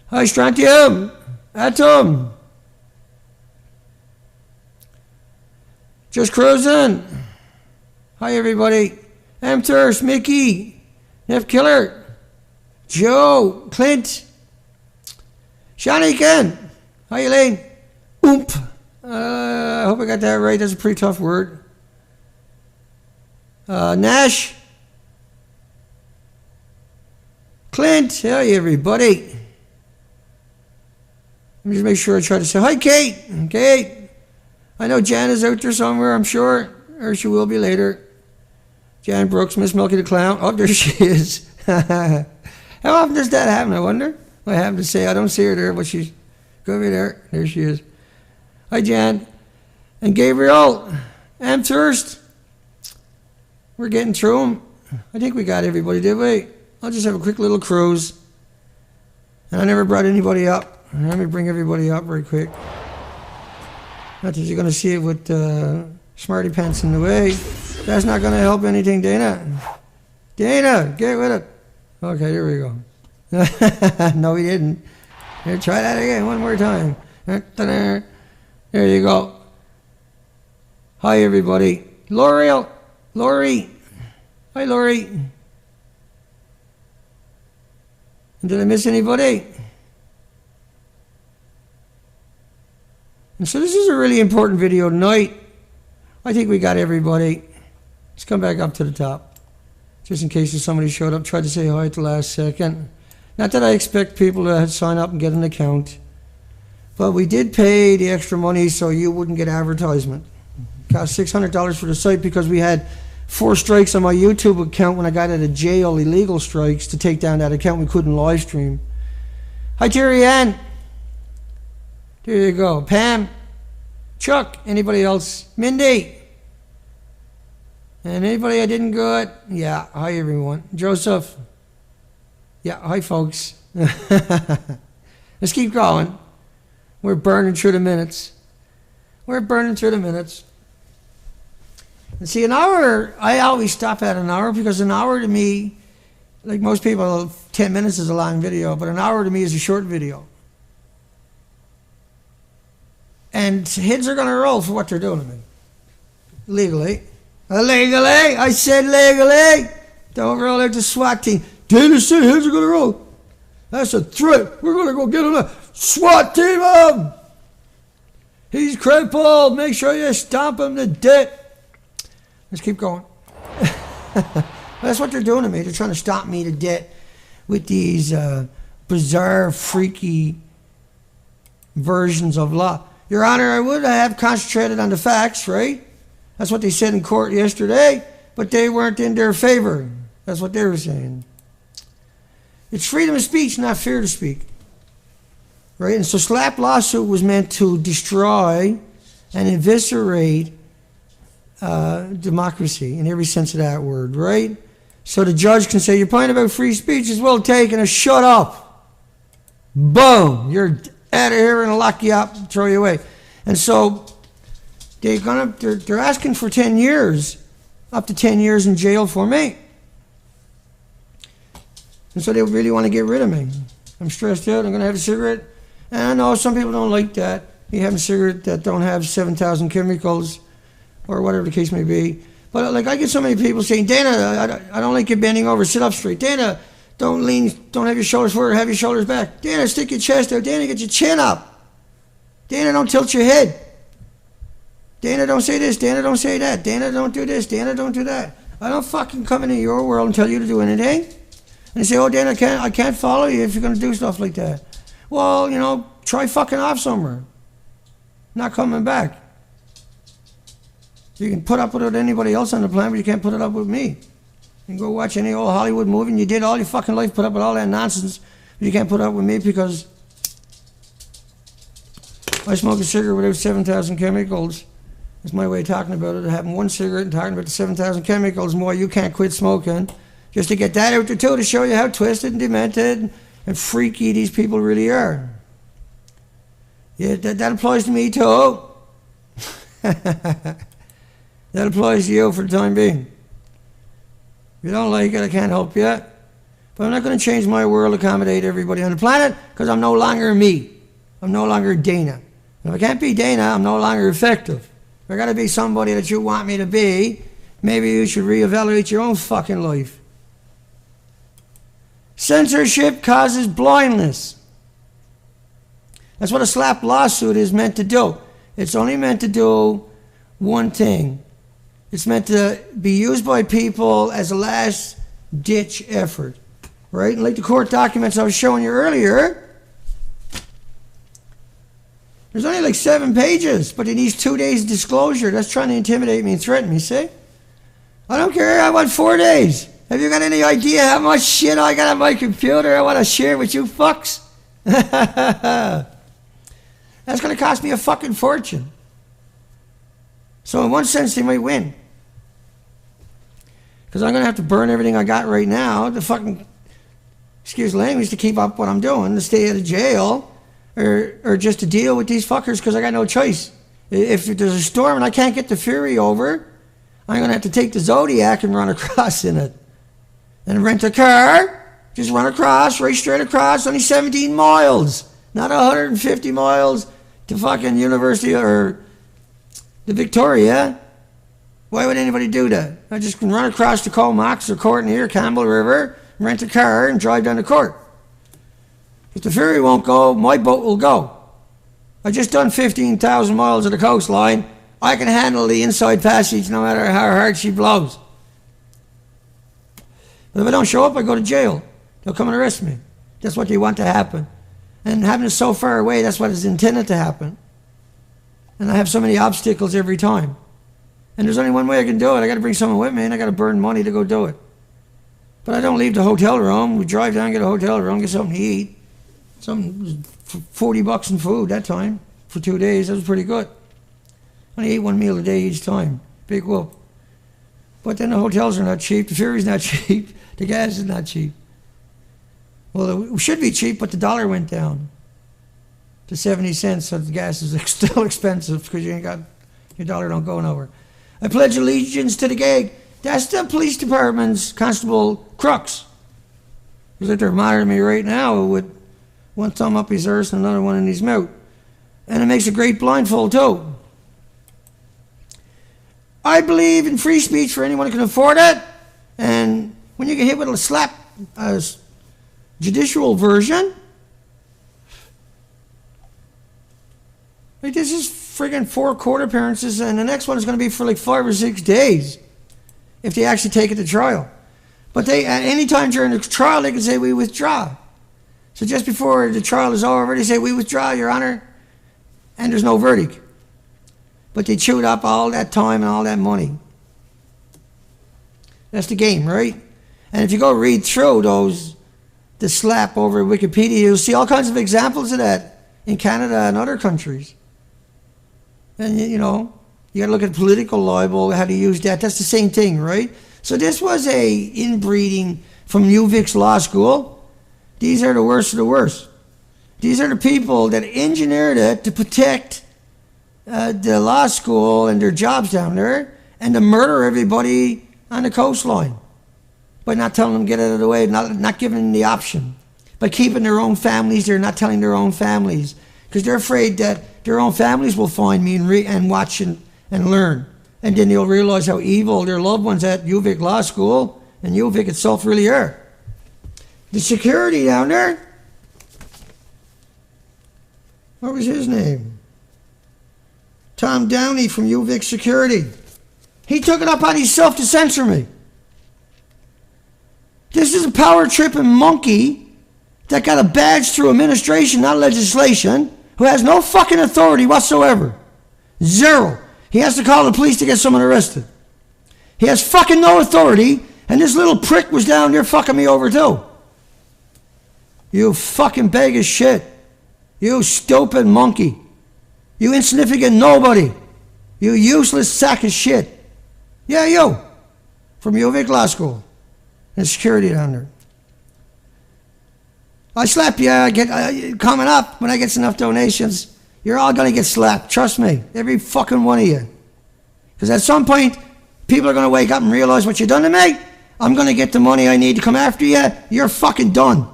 [SPEAKER 1] Hi, Strontium, Atom. Just cruising. Hi, everybody. M. Thirst, Mickey, Neff Killer, Joe, Clint, Shawnee Ken. Hi, Elaine. Oomp. I hope I got that right. That's a pretty tough word. Nash, Clint, hey everybody. Let me just make sure I try to say hi, Kate. Kate, I know Jan is out there somewhere, I'm sure, or she will be later. Jan Brooks, Miss Milky the Clown. Oh, there she is. How often does that happen, I wonder? I have to say, I don't see her there, but she's over there. There she is. Hi, Jan. And Gabriel, and Thirst. We're getting through them. I think we got everybody, did we? I'll just have a quick little cruise. And I never brought anybody up. Let me bring everybody up very quick. Not that you're going to see it with Smarty Pants in the way. That's not going to help anything, Dana. Dana, get with it. Okay, here we go. No, he didn't. Here, try that again one more time. There you go. Hi, everybody. Lori. Hi, Lori. Did I miss anybody? And so this is a really important video tonight. I think we got everybody. Let's come back up to the top. Just in case if somebody showed up, tried to say hi at the last second. Not that I expect people to sign up and get an account. But we did pay the extra money so you wouldn't get advertisement. It cost $600 for the site because we had 4 strikes on my YouTube account when I got out of jail, illegal strikes, to take down that account. We couldn't live stream. Hi, Terry Ann. There you go. Pam. Chuck. Anybody else? Mindy. And anybody I didn't get? Yeah. Hi, everyone. Joseph. Yeah. Hi, folks. Let's keep going. We're burning through the minutes. And see, an hour, I always stop at an hour because an hour to me, like most people, 10 minutes is a long video, but an hour to me is a short video. And heads are going to roll for what they're doing to me. Legally. Illegally. I said legally. Don't roll out the SWAT team. Dana said heads are going to roll. That's a threat. We're going to go get on a SWAT team him. He's crippled. Make sure you stomp him to death. Let's keep going. That's what they're doing to me. They're trying to stomp me to death with these bizarre, freaky versions of law. Your Honor, I would have concentrated on the facts, right? That's what they said in court yesterday, but they weren't in their favor. That's what they were saying. It's freedom of speech, not fear to speak. Right? And so SLAPP lawsuit was meant to destroy and eviscerate democracy in every sense of that word, right? So the judge can say, your point about free speech is well taken, and shut up. Boom. You're out of here and lock you up and throw you away. And so they're asking for 10 years, up to 10 years in jail for me. And so they really want to get rid of me. I'm stressed out. I'm going to have a cigarette. And I know some people don't like that. You have a cigarette that don't have 7,000 chemicals or whatever the case may be. But like I get so many people saying, Dana, I don't like you bending over. Sit up straight. Dana, don't lean. Don't have your shoulders forward. Have your shoulders back. Dana, stick your chest out. Dana, get your chin up. Dana, don't tilt your head. Dana, don't say this. Dana, don't say that. Dana, don't do this. Dana, don't do that. I don't fucking come into your world and tell you to do anything. And they say, oh, Dana, I can't follow you if you're going to do stuff like that. Well, you know, try fucking off somewhere. Not coming back. You can put up with it with anybody else on the planet, but you can't put it up with me. You can go watch any old Hollywood movie, and you did all your fucking life, put up with all that nonsense, but you can't put up with me because I smoke a cigarette without 7,000 chemicals. That's my way of talking about it. Having one cigarette and talking about the 7,000 chemicals more, you can't quit smoking. Just to get that out there too, to show you how twisted and demented and freaky these people really are. Yeah, that applies to me too. That applies to you for the time being. If you don't like it, I can't help you. But I'm not going to change my world to accommodate everybody on the planet because I'm no longer me. I'm no longer Dana. If I can't be Dana, I'm no longer effective. If I got to be somebody that you want me to be, maybe you should reevaluate your own fucking life. Censorship causes blindness. That's what a SLAPP lawsuit is meant to do. It's only meant to do one thing. It's meant to be used by people as a last-ditch effort, right? And like the court documents I was showing you earlier, there's only like 7 pages, but it needs 2 days disclosure. That's trying to intimidate me and threaten me, see? I don't care. I want 4 days. Have you got any idea how much shit I got on my computer I want to share with you fucks? That's going to cost me a fucking fortune. So in one sense, they might win. Because I'm going to have to burn everything I got right now to fucking, excuse the language, to keep up what I'm doing, to stay out of jail, or just to deal with these fuckers because I got no choice. If there's a storm and I can't get the ferry over, I'm going to have to take the Zodiac and run across in it. And rent a car, just run across, right straight across, only 17 miles. Not 150 miles to fucking University or the Victoria. Why would anybody do that? I just can run across to Comox or Courtney or Campbell River, rent a car and drive down the court. If the ferry won't go, my boat will go. I just done 15,000 miles of the coastline. I can handle the inside passage no matter how hard she blows. But if I don't show up, I go to jail. They'll come and arrest me. That's what they want to happen. And having it so far away, that's what is intended to happen. And I have so many obstacles every time. And there's only one way I can do it. I got to bring someone with me, and I got to burn money to go do it. But I don't leave the hotel room. We drive down, get a hotel room, get something to eat. Something $40 in food that time for 2 days. That was pretty good. Only ate one meal a day each time. Big whoop. But then the hotels are not cheap. The ferry's not cheap. The gas is not cheap. Well, it should be cheap, but the dollar went down to 70 cents, so the gas is still expensive because you ain't got, your dollar don't go nowhere. I pledge allegiance to the gag. That's the police department's Constable Crooks. He's like they're monitoring me right now with one thumb up his arse and another one in his mouth. And it makes a great blindfold too. I believe in free speech for anyone who can afford it. And when you get hit with a SLAPP judicial version, like this is friggin' 4 court appearances, and the next one is going to be for like 5 or 6 days if they actually take it to trial. But they, at any time during the trial, they can say, we withdraw. So just before the trial is over, they say, we withdraw, Your Honor, and there's no verdict. But they chewed up all that time and all that money. That's the game, right? And if you go read through the SLAPP over Wikipedia, you'll see all kinds of examples of that in Canada and other countries. And, you know, you got to look at political libel, how to use that. That's the same thing, right? So this was a inbreeding from UVic's law school. These are the worst of the worst. These are the people that engineered it to protect the law school and their jobs down there and to murder everybody on the coastline by not telling them to get out of the way, not giving them the option. By keeping their own families, they're not telling their own families because they're afraid that their own families will find me and watch and learn. And then they'll realize how evil their loved ones at UVic Law School and UVic itself really are. The security down there, what was his name? Tom Downey from UVic Security. He took it upon himself to censor me. This is a power-tripping monkey that got a badge through administration, not legislation, who has no fucking authority whatsoever. Zero. He has to call the police to get someone arrested. He has fucking no authority, and this little prick was down there fucking me over too. You fucking bag of shit. You stupid monkey. You insignificant nobody. You useless sack of shit. Yeah, you. From UVic Law School. And security down there. I slap you. I get coming up when I get enough donations. You're all going to get slapped. Trust me. Every fucking one of you. Because at some point, people are going to wake up and realize what you've done to me. I'm going to get the money I need to come after you. You're fucking done.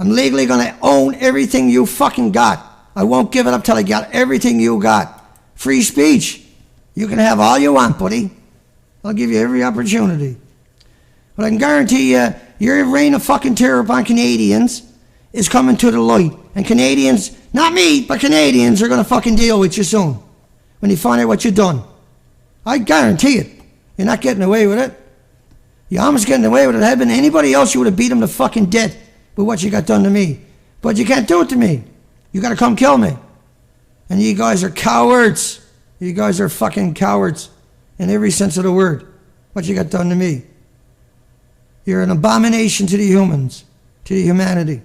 [SPEAKER 1] I'm legally going to own everything you fucking got. I won't give it up till I get everything you got. Free speech. You can have all you want, buddy. I'll give you every opportunity. But I can guarantee you, your reign of fucking terror upon Canadians is coming to the light. And Canadians, not me, but Canadians are going to fucking deal with you soon. When you find out what you've done. I guarantee it. You're not getting away with it. You're almost getting away with it. Had it been anybody else, you would have beat them to fucking death with what you got done to me. But you can't do it to me. You got to come kill me. And you guys are cowards. You guys are fucking cowards in every sense of the word. What you got done to me. You're an abomination to the humans, to the humanity.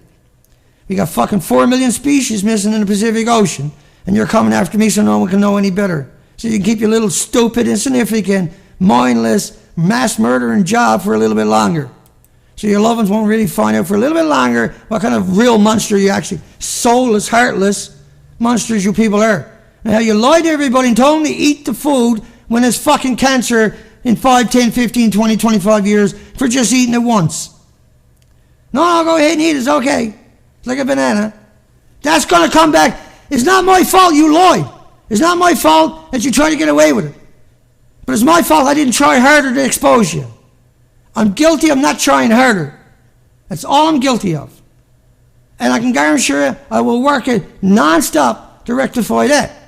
[SPEAKER 1] We got fucking 4 million species missing in the Pacific Ocean, and you're coming after me so no one can know any better. So you can keep your little stupid, insignificant, mindless, mass murdering job for a little bit longer. So your loved ones won't really find out for a little bit longer what kind of real monster you actually, soulless, heartless monsters you people are. And how you lied to everybody and told them to eat the food when there's fucking cancer in 5, 10, 15, 20, 25 years for just eating it once. No, I'll go ahead and eat it. It's okay. It's like a banana. That's going to come back. It's not my fault you lied. It's not my fault that you tried to get away with it. But it's my fault I didn't try harder to expose you. I'm guilty of not trying harder. That's all I'm guilty of. And I can guarantee you I will work it non-stop to rectify that.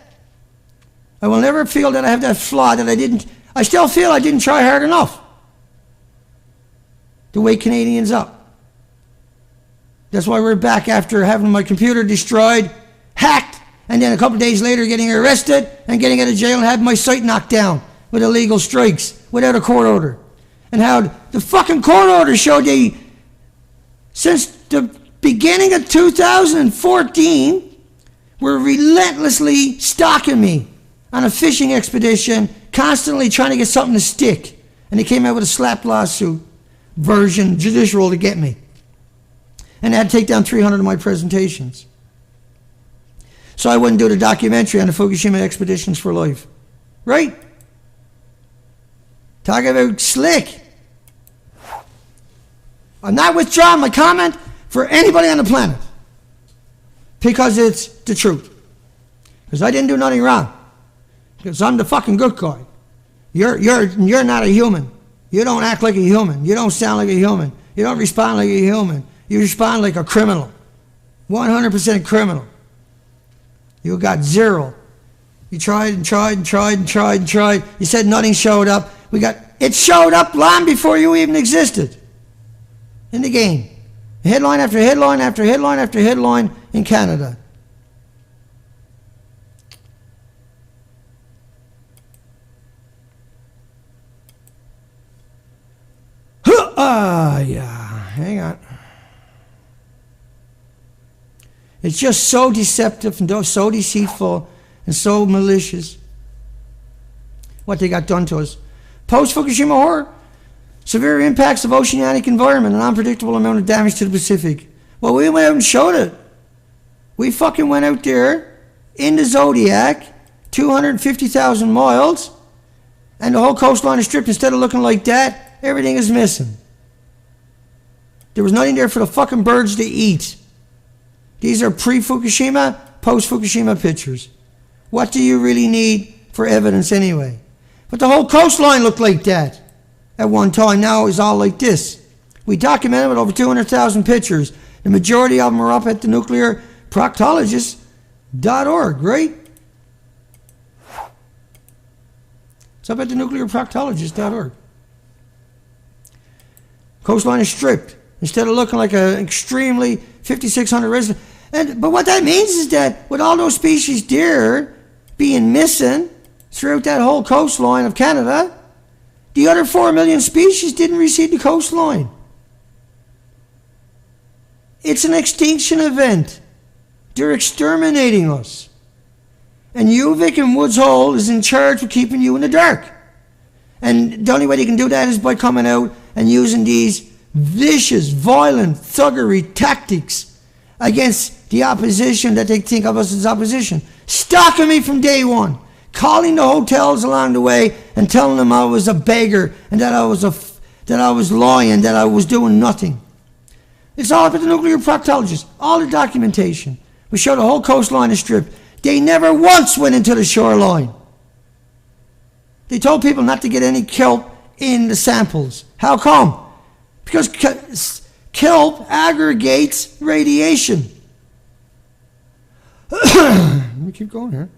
[SPEAKER 1] I will never feel that I have that flaw that I still feel I didn't try hard enough to wake Canadians up. That's why we're back after having my computer destroyed, hacked, and then a couple of days later getting arrested and getting out of jail and having my site knocked down with illegal strikes without a court order. And how the fucking court order showed since the beginning of 2014, were relentlessly stalking me on a fishing expedition, constantly trying to get something to stick. And they came out with a SLAPP lawsuit version, judicial, to get me. And they had to take down 300 of my presentations. So I wouldn't do the documentary on the Fukushima expeditions for life. Right? Talk about slick. I'm not withdrawing my comment for anybody on the planet. Because it's the truth. Because I didn't do nothing wrong. Because I'm the fucking good guy. You're not a human. You don't act like a human. You don't sound like a human. You don't respond like a human. You respond like a criminal. 100% criminal. You got zero. You tried and tried and tried and tried and tried. You said nothing showed up. It showed up long before you even existed in the game. Headline after headline after headline after headline in Canada. Yeah, hang on. It's just so deceptive and so deceitful and so malicious what they got done to us. Post-Fukushima horror, severe impacts of oceanic environment and unpredictable amount of damage to the Pacific. Well, we went out and showed it. We fucking went out there in the Zodiac, 250,000 miles, and the whole coastline is stripped. Instead of looking like that, everything is missing. There was nothing there for the fucking birds to eat. These are pre-Fukushima, post-Fukushima pictures. What do you really need for evidence anyway? But the whole coastline looked like that at one time. Now it's all like this. We documented with over 200,000 pictures. The majority of them are up at the nuclearproctologist.org, right? It's up at the nuclearproctologist.org. Coastline is stripped. Instead of looking like an extremely 5,600 resident. But what that means is that with all those species there being missing throughout that whole coastline of Canada, the other 4 million species didn't recede the coastline. It's an extinction event. They're exterminating us. And UVic and Woods Hole is in charge of keeping you in the dark. And the only way they can do that is by coming out and using these vicious, violent, thuggery tactics against the opposition that they think of us as opposition. Stalking me from day one. Calling the hotels along the way and telling them I was a beggar and that I was lying, that I was doing nothing. It's all up at the nuclear proctologist. All the documentation. We show the whole coastline is stripped. They never once went into the shoreline. They told people not to get any kelp in the samples. How come? Because kelp aggregates radiation. Let me keep going here.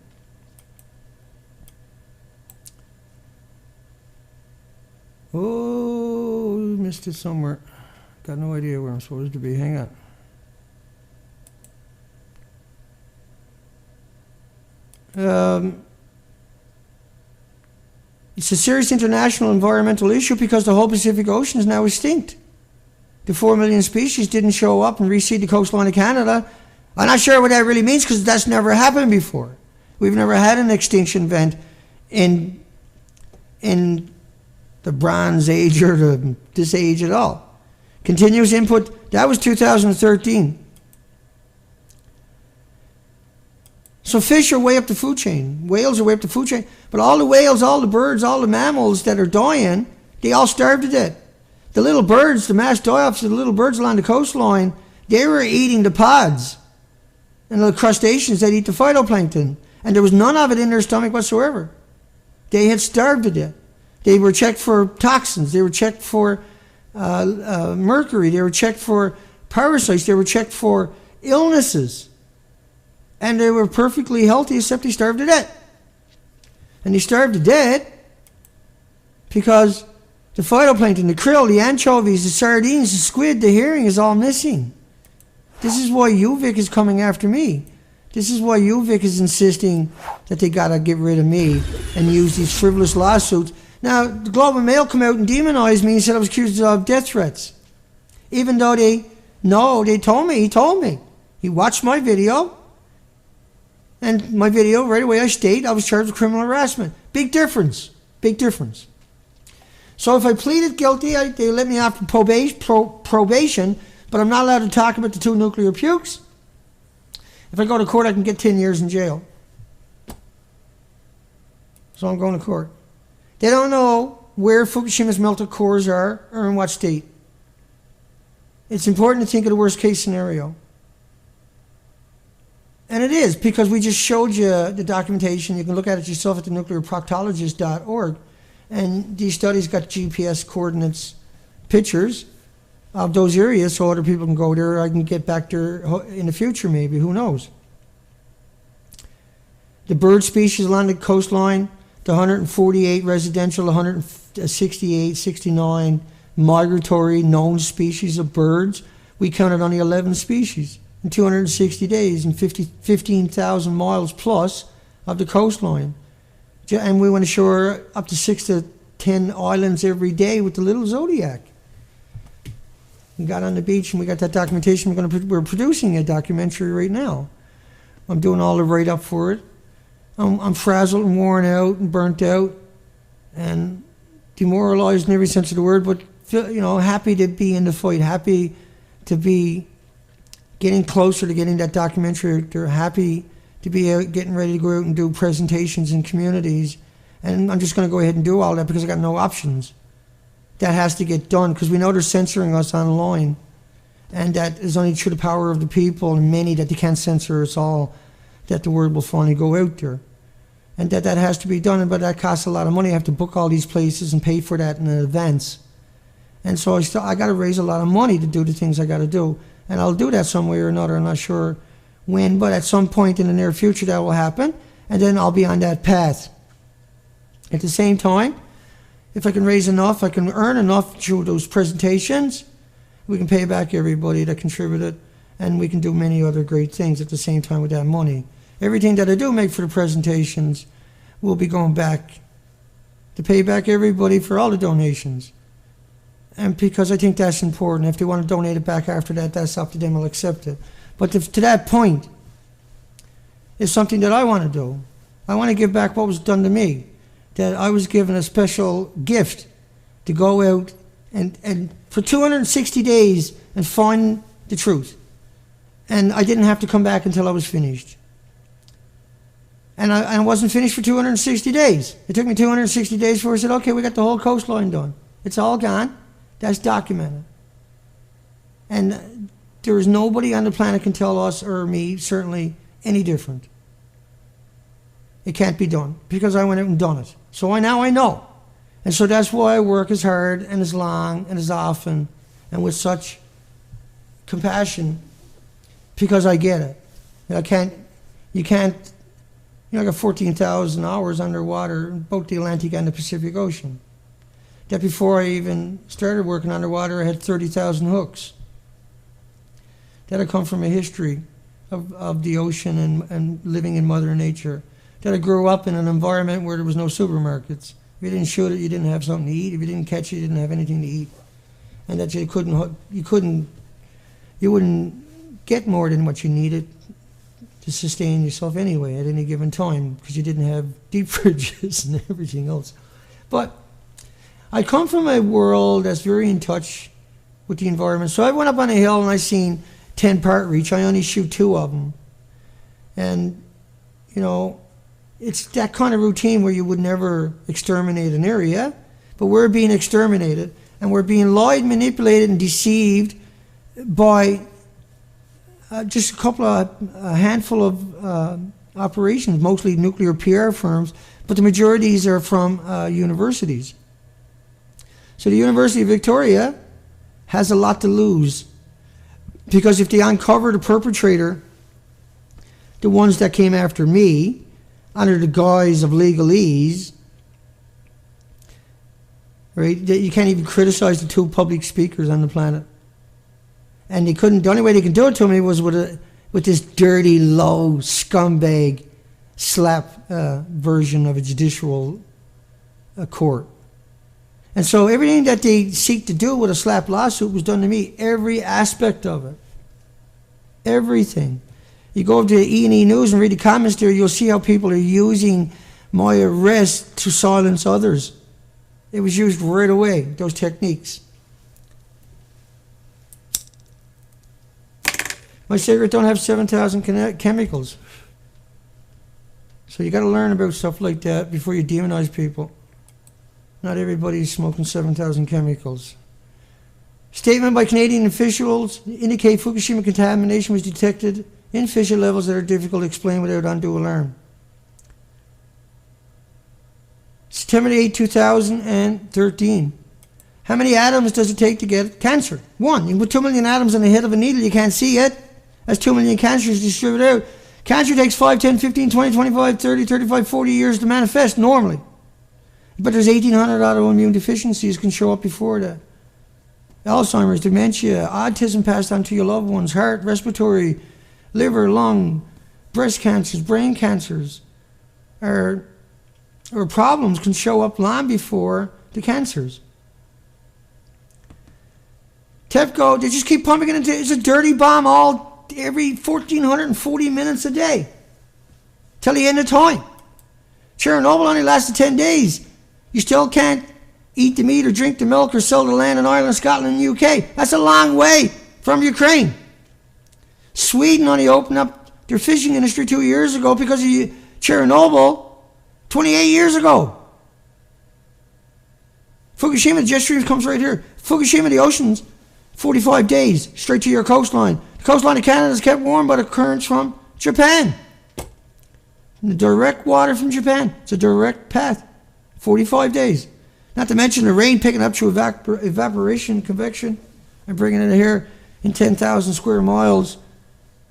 [SPEAKER 1] Oh, missed it somewhere. Got no idea where I'm supposed to be. Hang on. It's a serious international environmental issue because the whole Pacific Ocean is now extinct. The 4 million species didn't show up and reseed the coastline of Canada. I'm not sure what that really means because that's never happened before. We've never had an extinction event in the Bronze Age or this age at all. Continuous input, that was 2013. So fish are way up the food chain. Whales are way up the food chain. But all the whales, all the birds, all the mammals that are dying, they all starved to death. The little birds, the mass die-offs of the little birds along the coastline, they were eating the pods and the crustaceans that eat the phytoplankton. And there was none of it in their stomach whatsoever. They had starved to death. They were checked for toxins. They were checked for mercury. They were checked for parasites. They were checked for illnesses. And they were perfectly healthy, except they starved to death. And they starved to death because the phytoplankton, the krill, the anchovies, the sardines, the squid, the herring is all missing. This is why UVic is coming after me. This is why UVic is insisting that they got to get rid of me and use these frivolous lawsuits. Now, the Globe and Mail come out and demonized me and said I was accused of death threats. Even though they told me, he told me. He watched my video. And my video, right away I state I was charged with criminal harassment. Big difference. Big difference. So if I pleaded guilty, they let me off probation, but I'm not allowed to talk about the 2 nuclear pukes. If I go to court, I can get 10 years in jail. So I'm going to court. They don't know where Fukushima's melted cores are or in what state. It's important to think of the worst case scenario. And it is, because we just showed you the documentation. You can look at it yourself at the nuclearproctologist.org. And these studies got GPS coordinates, pictures of those areas so other people can go there. I can get back there in the future maybe, who knows. The bird species along the coastline, the 148 residential, 168, 69 migratory known species of birds. We counted only 11 species in 260 days and 15,000 miles plus of the coastline. And we went ashore up to 6 to 10 islands every day with the little Zodiac. We got on the beach and we got that documentation. We're producing a documentary right now. I'm doing all the write-up for it. I'm frazzled and worn out and burnt out and demoralized in every sense of the word, but happy to be in the fight, happy to be getting closer to getting that documentary. They're happy to be out, getting ready to go out and do presentations in communities. And I'm just going to go ahead and do all that because I got no options. That has to get done because we know they're censoring us online. And that is only through the power of the people and many that they can't censor us all, that the word will finally go out there. And that has to be done, but that costs a lot of money. I have to book all these places and pay for that in advance. And so I got to raise a lot of money to do the things I got to do. And I'll do that some way or another. I'm not sure when, but at some point in the near future that will happen. And then I'll be on that path. At the same time, if I can raise enough, I can earn enough through those presentations, we can pay back everybody that contributed, and we can do many other great things at the same time with that money. Everything that I do make for the presentations will be going back to pay back everybody for all the donations. And because I think that's important. If they want to donate it back after that, that's up to them, I'll accept it. But to that point, is something that I want to do. I want to give back what was done to me. That I was given a special gift to go out and for 260 days and find the truth. And I didn't have to come back until I was finished. And I wasn't finished for 260 days. It took me 260 days before I said, okay, we got the whole coastline done. It's all gone. That's documented. And there is nobody on the planet can tell us, or me, certainly, any different. It can't be done, because I went out and done it. So now I know. And so that's why I work as hard and as long and as often and with such compassion, because I get it. I got 14,000 hours underwater in both the Atlantic and the Pacific Ocean. That before I even started working underwater, I had 30,000 hooks. That I come from a history of the ocean and living in Mother Nature. That I grew up in an environment where there was no supermarkets. If you didn't shoot it, you didn't have something to eat. If you didn't catch it, you didn't have anything to eat. And that you wouldn't get more than what you needed to sustain yourself anyway at any given time, because you didn't have deep fridges and everything else. But I come from a world that's very in touch with the environment. So I went up on a hill and I seen 10 part reach. I only shoot 2 of them. And you know, it's that kind of routine where you would never exterminate an area, but we're being exterminated, and we're being lied, manipulated, and deceived by just a handful of operations, mostly nuclear PR firms, but the majorities are from universities. So the University of Victoria has a lot to lose, because if they uncover the perpetrator, the ones that came after me, under the guise of legalese, right? You can't even criticize the 2 public speakers on the planet. And they couldn't. The only way they can do it to me was with this dirty, low, scumbag SLAPP version of a judicial court. And so everything that they seek to do with a SLAPP lawsuit was done to me. Every aspect of it. Everything. You go to E&E News and read the comments there, you'll see how people are using my arrest to silence others. It was used right away, those techniques. My cigarette don't have 7,000 chemicals. So you got to learn about stuff like that before you demonize people. Not everybody's smoking 7,000 chemicals. Statement by Canadian officials indicate Fukushima contamination was detected in fissure levels that are difficult to explain without undue alarm. September 8, 2013. How many atoms does it take to get cancer? 1. You can put 2 million atoms on the head of a needle, you can't see it. That's 2 million cancers distributed out. Cancer takes 5, 10, 15, 20, 25, 30, 35, 40 years to manifest normally. But there's 1,800 autoimmune deficiencies can show up before that. Alzheimer's, dementia, autism passed on to your loved ones, heart, respiratory, liver, lung, breast cancers, brain cancers, or problems can show up long before the cancers. TEPCO, they just keep pumping it into, it's a dirty bomb every 1,440 minutes a day till the end of time. Chernobyl only lasted 10 days. You still can't eat the meat or drink the milk or sell the land in Ireland, Scotland, and UK. That's a long way from Ukraine. Sweden only opened up their fishing industry 2 years ago because of Chernobyl 28 years ago. Fukushima, the jet stream comes right here. Fukushima, the oceans, 45 days straight to your coastline. The coastline of Canada is kept warm by the currents from Japan. The direct water from Japan. It's a direct path. 45 days. Not to mention the rain picking up through evaporation, convection, and bringing it here in 10,000 square miles,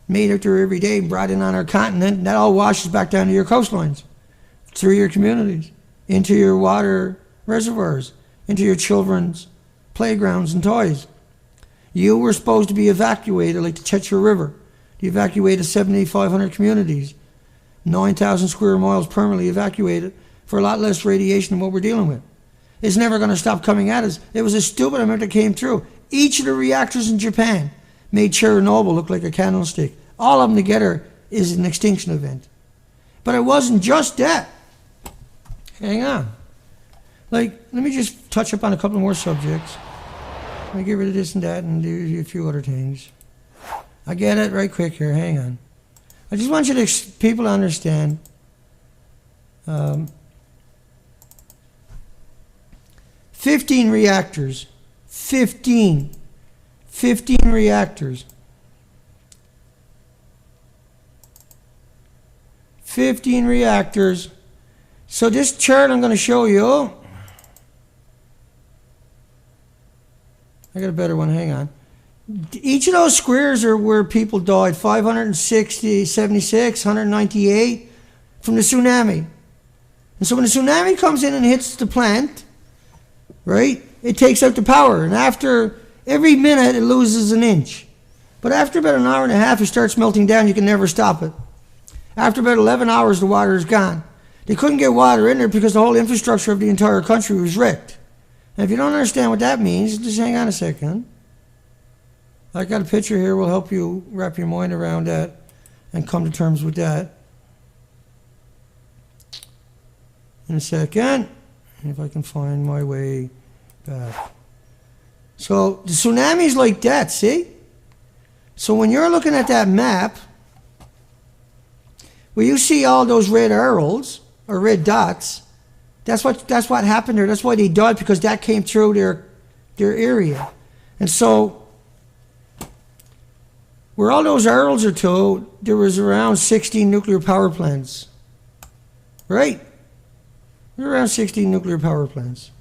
[SPEAKER 1] made out there every day and brought in on our continent. And that all washes back down to your coastlines, through your communities, into your water reservoirs, into your children's playgrounds and toys. You were supposed to be evacuated like the Censor River. You evacuated 7,500 communities, 9,000 square miles permanently evacuated for a lot less radiation than what we're dealing with. It's never going to stop coming at us. It was a stupid amount that came through. Each of the reactors in Japan made Chernobyl look like a candlestick. All of them together is an extinction event. But it wasn't just that. Hang on. Let me just touch up on a couple more subjects. Let me get rid of this and that and do a few other things. I get it right quick here. Hang on. I just want you people to understand. 15 reactors. 15 reactors. 15 reactors. So this chart I'm going to show you. I got a better one, hang on. Each of those squares are where people died. 560, 76, 198 from the tsunami. And so when the tsunami comes in and hits the plant, right, it takes out the power. And after every minute, it loses an inch. But after about an hour and a half, it starts melting down. You can never stop it. After about 11 hours, the water is gone. They couldn't get water in there because the whole infrastructure of the entire country was wrecked. And if you don't understand what that means, just hang on a second. I got a picture here. Will help you wrap your mind around that and come to terms with that. In a second, if I can find my way back. So the tsunami's like that, see? So when you're looking at that map, Well, you see all those red arrows or red dots. That's what happened there. That's why they died, because that came through their area. And so, where all those arrows are to, there was around 16 nuclear power plants. Right? There were around 16 nuclear power plants.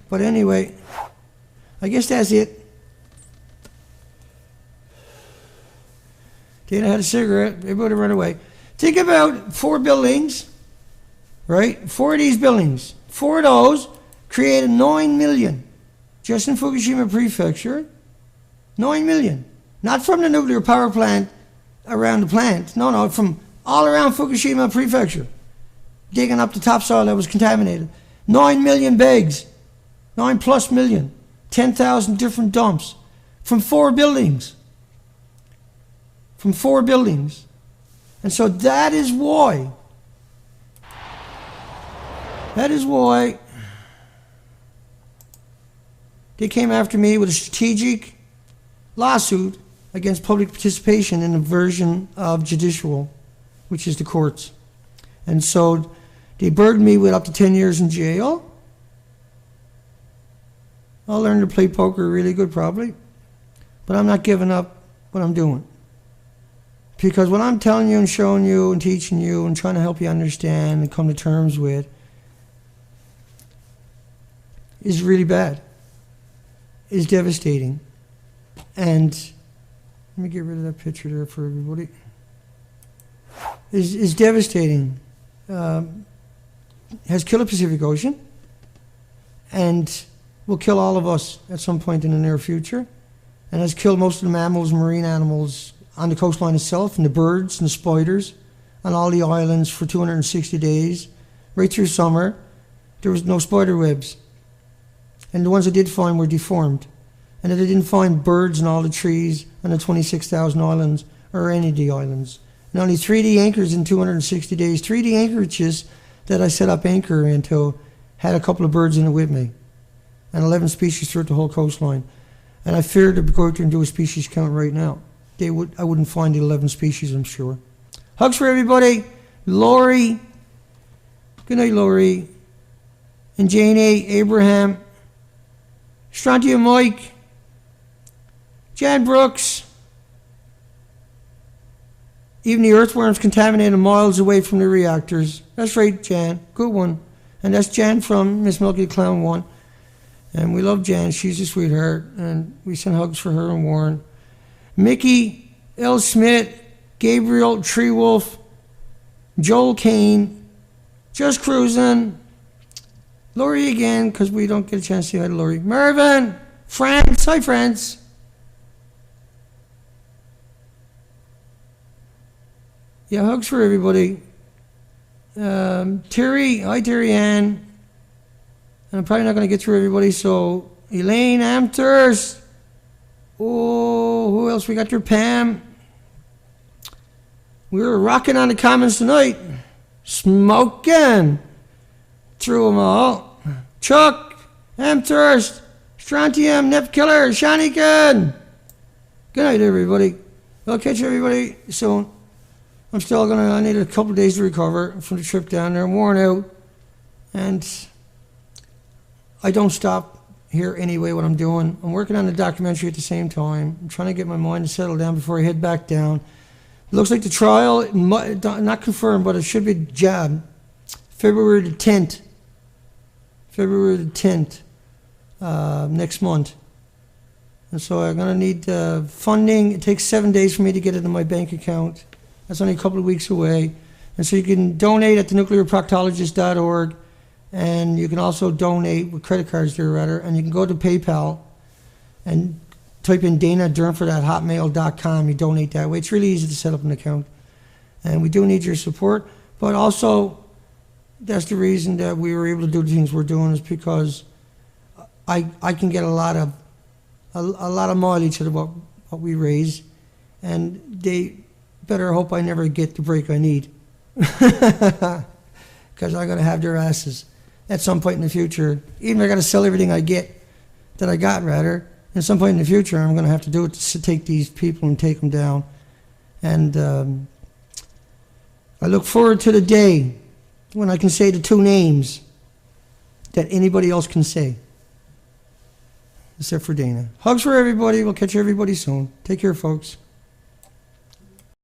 [SPEAKER 1] But anyway, I guess that's it. Dana had a cigarette. Everybody run away. Think about 4 buildings, right? 4 of these buildings. 4 of those created 9 million. Just in Fukushima Prefecture. 9 million. Not from the nuclear power plant around the plant. No, from all around Fukushima Prefecture. Digging up the topsoil that was contaminated. 9 million bags. 9+ million. 10,000 different dumps. From 4 buildings. From 4 buildings. And so that is why they came after me with a strategic lawsuit against public participation in a version of judicial, which is the courts. And so they burdened me with up to 10 years in jail. I'll learn to play poker really good probably, but I'm not giving up what I'm doing. Because what I'm telling you and showing you and teaching you and trying to help you understand and come to terms with is really bad. Is devastating. And let me get rid of that picture there for everybody. Is devastating. Has killed the Pacific Ocean and will kill all of us at some point in the near future, and has killed most of the mammals, marine animals on the coastline itself, and the birds and the spiders on all the islands for 260 days. Right through summer, there was no spider webs. And the ones I did find were deformed. And I didn't find birds in all the trees on the 26,000 islands or any of the islands. And only 3D anchors in 260 days. 3D anchorages that I set up anchor into had a couple of birds in it with me. And 11 species throughout the whole coastline. And I fear to go out there and do a species count right now. I wouldn't find the 11 species, I'm sure. Hugs for everybody. Lori. Good night, Lori. And Janie, Abraham. Strontium Mike. Jan Brooks. Even the earthworms contaminated miles away from the reactors. That's right, Jan. Good one. And that's Jan from Miss Milky Clown 1. And we love Jan. She's a sweetheart. And we send hugs for her and Warren. Mickey, L. Smith, Gabriel, Treewolf, Joel Kane, Just Cruising, Lori again, because we don't get a chance to say hi to Lori. Mervyn, France, hi France. Yeah, hugs for everybody. Terry, hi Terry Ann. And I'm probably not going to get through everybody, so Elaine Amthurst. Oh, who else we got there? Pam. We were rocking on the comments tonight. Smoking. Through them all. Chuck. Amthurst. Strontium. Nep Killer. Shanigan. Good night, everybody. I'll catch everybody soon. I need a couple of days to recover from the trip down there. I'm worn out. And I don't stop here anyway what I'm doing. I'm working on the documentary at the same time. I'm trying to get my mind to settle down before I head back down. It looks like the trial, not confirmed, but it should be jabbed. February the 10th. February the 10th. Next month. And so I'm going to need funding. It takes 7 days for me to get it in my bank account. That's only a couple of weeks away. And so you can donate at thenuclearproctologist.org. And you can also donate with credit cards there, rather. And you can go to PayPal and type in Dana@hotmail.com. You donate that way. It's really easy to set up an account. And we do need your support. But also, that's the reason that we were able to do the things we're doing, is because I can get a lot of mileage out of what we raise. And they better hope I never get the break I need. Because I'm going to have their asses at some point in the future. Even if I got to sell everything I got, At some point in the future, I'm going to have to do it to take these people and take them down. And I look forward to the day when I can say the two names that anybody else can say, except for Dana. Hugs for everybody. We'll catch everybody soon. Take care, folks.